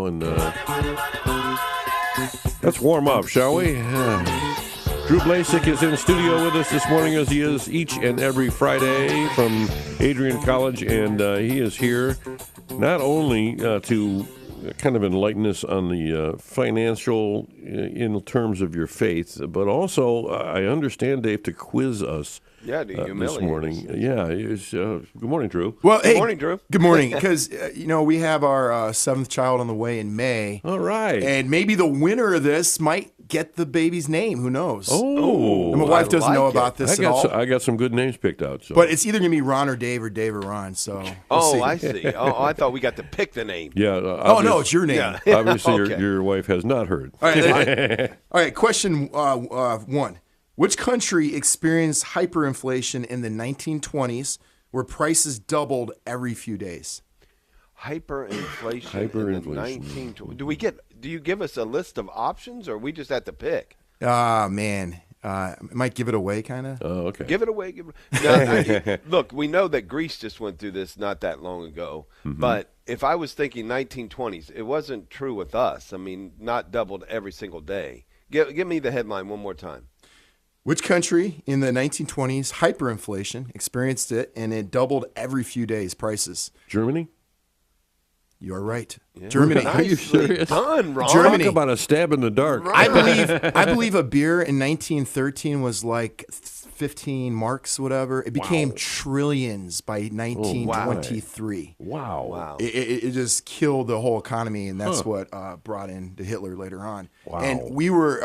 and let's warm up, shall we? Drew Blazsik is in studio with us this morning, as he is each and every Friday from Adrian College, and he is here not only to kind of enlighten us on the financial in terms of your faith, but also, I understand, Dave, to quiz us. Yeah, this morning. Yeah, good morning, Drew. Well, good morning, Drew. Good morning, because we have our seventh child on the way in May. All right, and maybe the winner of this might get the baby's name. Who knows? Oh, and my wife doesn't know about this at all. I got some good names picked out. So. But it's either gonna be Ron or Dave or Ron. So we'll see. I see. Oh, I thought we got to pick the name. Yeah. No, it's your name. Yeah. Obviously, Okay. your wife has not heard. All right. Question one. Which country experienced hyperinflation in the 1920s where prices doubled every few days? Hyperinflation. In the 1920s. Do you give us a list of options, or we just have to pick? Man. It might give it away, kind of. Oh, okay. Give it away. No, look, we know that Greece just went through this not that long ago. Mm-hmm. But if I was thinking 1920s, it wasn't true with us. I mean, not doubled every single day. Give me the headline one more time. Which country in the 1920s, hyperinflation, experienced it, and it doubled every few days prices? Germany? You're right. Yeah. Germany. Are you serious? Done, Ron. Germany. Talk about a stab in the dark. I believe a beer in 1913 was like 15 marks, whatever. It became trillions by 1923. Wow. It just killed the whole economy, and that's what brought in the Hitler later on. Wow. And we were,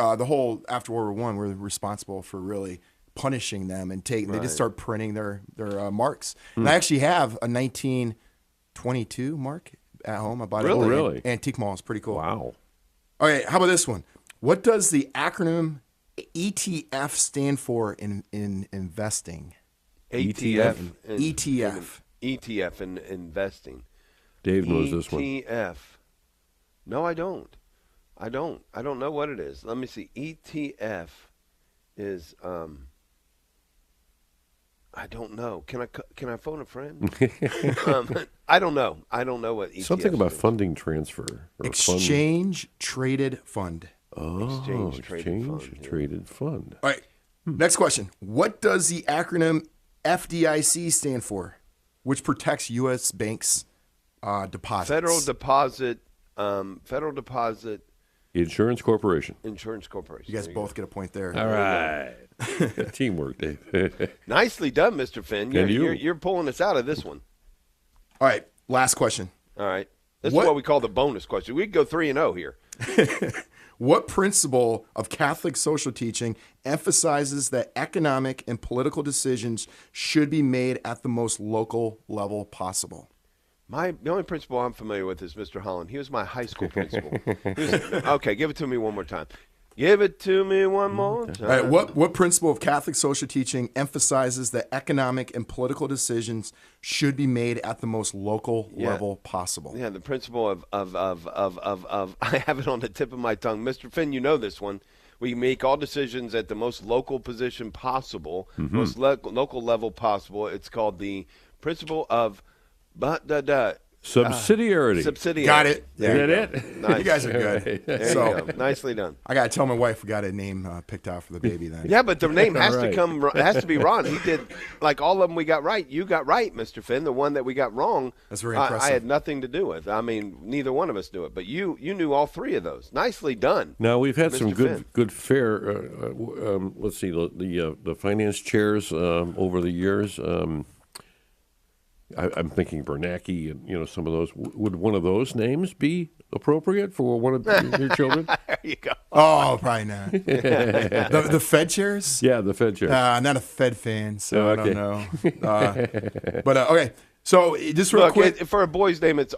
after World War I, we were responsible for really punishing them and taking. They just start printing their marks. And I actually have a 1922 mark at home. I bought it at really? Antique Mall. It's pretty cool. Wow. All right, how about this one? What does the acronym ETF stand for in investing? ETF. ETF in investing. Dave knows this one. ETF. No, I don't. I don't know what it is. Let me see. ETF is I don't know. Can I phone a friend? I don't know. I don't know what ETF Something about is. funding transfer. Or Exchange Traded Fund. Oh, Exchange Traded Fund. All right, next question. What does the acronym FDIC stand for? Which protects U.S. banks' deposits? Federal Deposit. Insurance Corporation. Insurance Corporation. You guys both get a point there. All right. Teamwork, Dave. Nicely done, Mr. Finn. You're pulling us out of this one. All right, last question. All right. This is what we call the bonus question. We could go 3-0 here. What principle of Catholic social teaching emphasizes that economic and political decisions should be made at the most local level possible? The only principal I'm familiar with is Mr. Holland. He was my high school principal. Okay, give it to me one more time. Give it to me one more time. All right, what principle of Catholic social teaching emphasizes that economic and political decisions should be made at the most local level possible? Yeah, the principle of I have it on the tip of my tongue. Mr. Finn, you know this one. We make all decisions at the most local position possible, most local level possible. It's called the principle of Subsidiarity. Subsidiarity. Got it. Is that it? Nice. You guys are good. There you go. Nicely done. I got to tell my wife we got a name picked out for the baby then. Yeah, but the name has to be Ron. He did, like all of them we got right. You got right, Mr. Finn. The one that we got wrong, that's very impressive. I had nothing to do with. I mean, neither one of us knew it, but you knew all three of those. Nicely done. Now, we've had Mr. some Finn. good fair, let's see, the finance chairs over the years. I'm thinking Bernanke and some of those. Would one of those names be appropriate for one of your children? There you go. Oh, probably not. The Fed chairs? Yeah, the Fed chairs. I'm not a Fed fan, so Okay. I don't know. But okay, so just real quick. For a boy's name, it's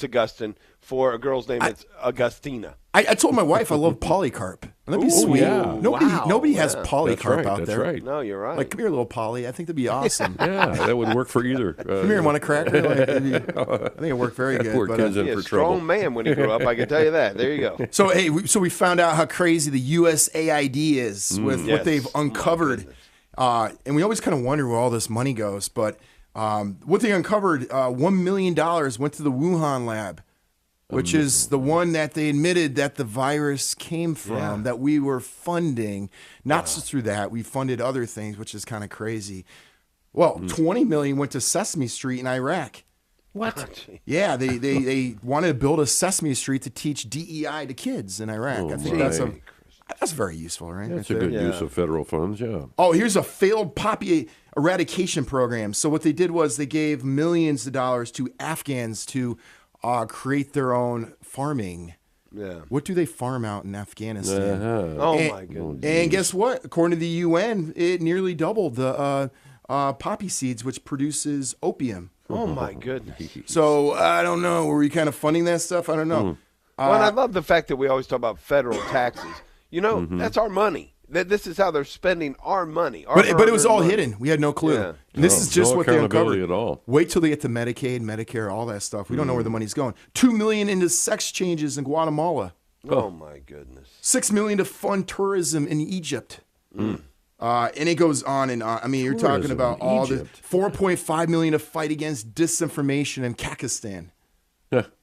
Augustine. For a girl's name, it's Augustina. I told my wife I love Polycarp. That'd be sweet. Yeah. Nobody has Polycarp out That's there. right. No, you're right. Like, come here, little Polly. I think that'd be awesome. Yeah, that would work for either. Come here, want a cracker? I think it worked very good. Poor kid's in He for a strong trouble. man when he grew up. I can tell you that. There you go. So hey, we found out how crazy the USAID is with what they've uncovered, and we always kind of wonder where all this money goes. But what they uncovered, $1 million went to the Wuhan lab. which is the one that they admitted that the virus came from, that we were funding. Not just through that, we funded other things, which is kind of crazy. Well, $20 million went to Sesame Street in Iraq. What? Yeah, they wanted to build a Sesame Street to teach DEI to kids in Iraq. I think that's very useful, right? That's a good use of federal funds, yeah. Oh, here's a failed poppy eradication program. So what they did was they gave millions of dollars to Afghans to create their own farming. Yeah. What do they farm out in Afghanistan? My goodness. And guess what? According to the UN, it nearly doubled the poppy seeds, which produces opium. Oh, my goodness. So I don't know. Were we kind of funding that stuff? I don't know. Well, and I love the fact that we always talk about federal taxes. You know, that's our money. This is how they're spending our money. But it was all hidden. We had no clue. Yeah. And this is just what they uncovered. At all. Wait till they get to Medicaid, Medicare, all that stuff. We don't know where the money's going. $2 million into sex changes in Guatemala. Oh, my goodness. $6 million to fund tourism in Egypt. And it goes on and on. I mean, you're talking about all the $4.5 million to fight against disinformation in Pakistan.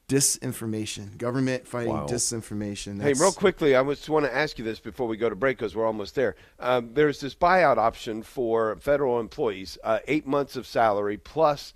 Disinformation. Government fighting disinformation. Hey, real quickly, I just want to ask you this before we go to break because we're almost there. There's this buyout option for federal employees, 8 months of salary plus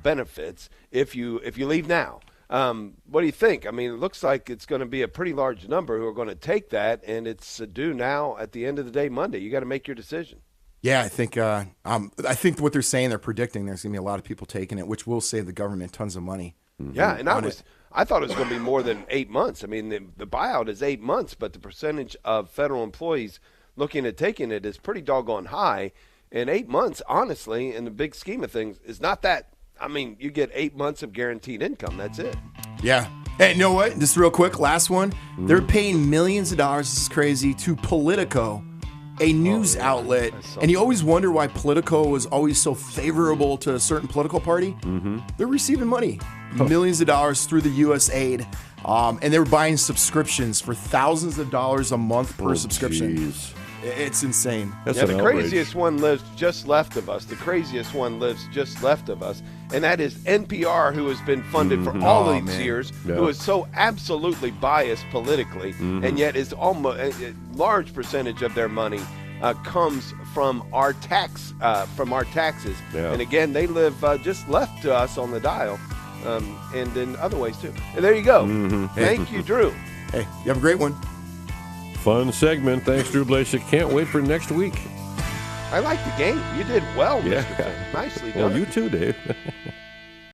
benefits if you leave now. What do you think? I mean, it looks like it's going to be a pretty large number who are going to take that, and it's due now at the end of the day, Monday. You got to make your decision. Yeah, I think what they're saying, they're predicting there's going to be a lot of people taking it, which will save the government tons of money. Yeah, and I thought it was going to be more than 8 months. I mean, the buyout is 8 months, but the percentage of federal employees looking at taking it is pretty doggone high. And 8 months, honestly, in the big scheme of things, is not that. I mean, you get 8 months of guaranteed income. That's it. Yeah. Hey, you know what? Just real quick, last one. They're paying millions of dollars, this is crazy, to Politico, a news outlet. And you always wonder why Politico was always so favorable to a certain political party. They're receiving money, millions of dollars through the U.S. aid. And they were buying subscriptions for thousands of dollars a month per subscription. Geez. It's insane. That's the craziest one lives just left of us. The craziest one lives just left of us. And that is NPR, who has been funded for all these years, who is so absolutely biased politically, and yet is almost a large percentage of their money comes from our taxes. Yeah. And again, they live just left to us on the dial, and in other ways too. And there you go. Thank you, Drew. Hey, you have a great one. Fun segment. Thanks, Drew Blazsik. Can't wait for next week. I like the game. You did well, Mr. Finn. Nicely done. Well, you too, Dave.